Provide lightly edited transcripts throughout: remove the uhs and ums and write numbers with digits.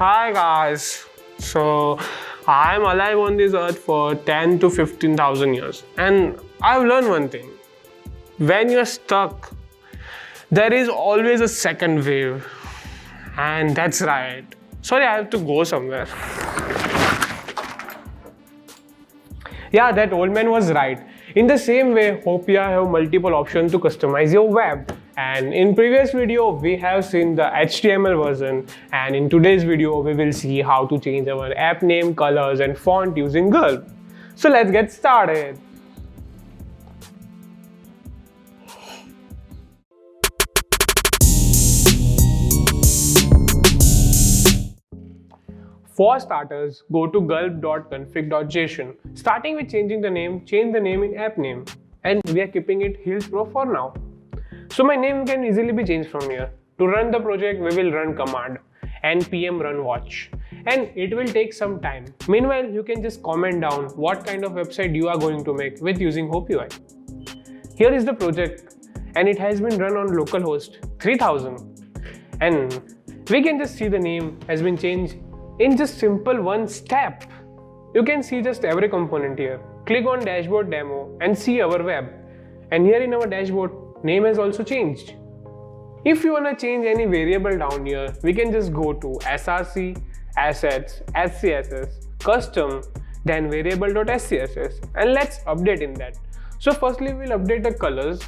Hi guys. So I'm alive on this earth for 10 to 15,000 years and I've learned one thing. When you're stuck, there is always a second wave. And that's right. Sorry, I have to go somewhere. Yeah, that old man was right. In the same way, Hopia have multiple options to customize your web. And in previous video, we have seen the HTML version. And in today's video, we will see how to change our app name, colors and font using Gulp. So let's get started. For starters, go to gulp.config.json. Starting with changing the name, change the name in app name. And we are keeping it Heels Pro for now. So my name can easily be changed from here. To run the project, we will run command npm run watch. And it will take some time. Meanwhile, you can just comment down what kind of website you are going to make with using HopeUI. Here is the project and it has been run on localhost 3000. And we can just see the name has been changed in just simple one step. You can see just every component here. Click on dashboard demo and see our web. And here in our dashboard, name has also changed. If you want to change any variable down here, we can just go to src, assets, scss, custom, then variable.scss and let's update in that. So firstly, we'll update the colors.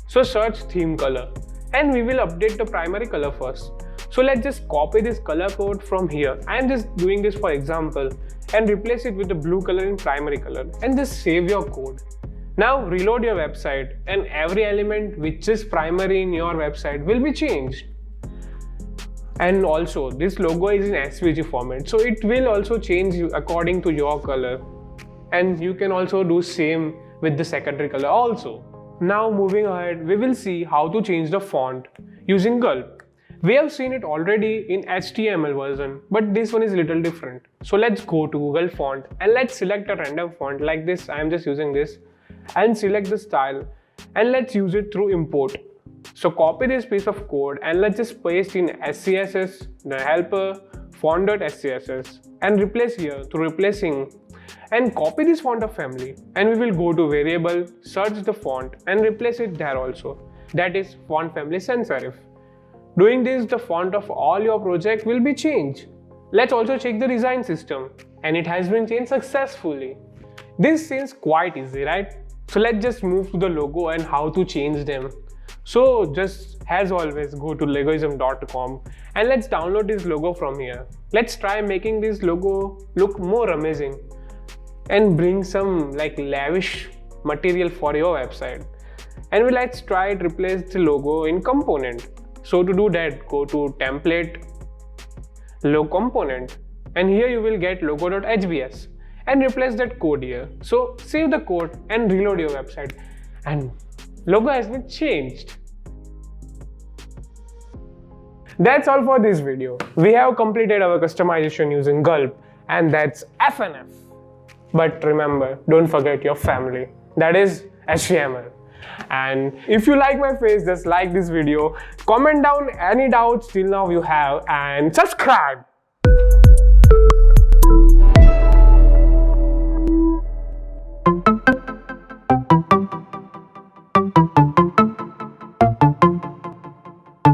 So search theme color and we will update the primary color first. So let's just copy this color code from here. I am just doing this for example and replace it with the blue color in primary color and just save your code. Now reload your website and every element which is primary in your website will be changed. And also this logo is in SVG format, so it will also change according to your color. And you can also do same with the secondary color also. Now moving ahead, we will see how to change the font using Gulp. We have seen it already in HTML version, but this one is a little different. So let's go to Google font and let's select a random font like this. I am just using this and select the style and let's use it through import. So copy this piece of code and let's just paste in SCSS, the helper, font.scss and replace here to replacing and copy this font of family and we will go to variable, search the font and replace it there also. That is font family sans serif. Doing this, the font of all your project will be changed. Let's also check the design system and it has been changed successfully. This seems quite easy, right? So let's just move to the logo and how to change them. So just as always, go to legoism.com and let's download this logo from here. Let's try making this logo look more amazing and bring some like lavish material for your website. And let's try to replace the logo in component. So to do that, go to template, logo component, and here you will get logo.hbs and replace that code here. So save the code and reload your website and logo has been changed. That's all for this video. We have completed our customization using Gulp and that's FNF. But remember, don't forget your family. That is HTML. And if you like my face, just like this video, comment down any doubts till now you have and subscribe.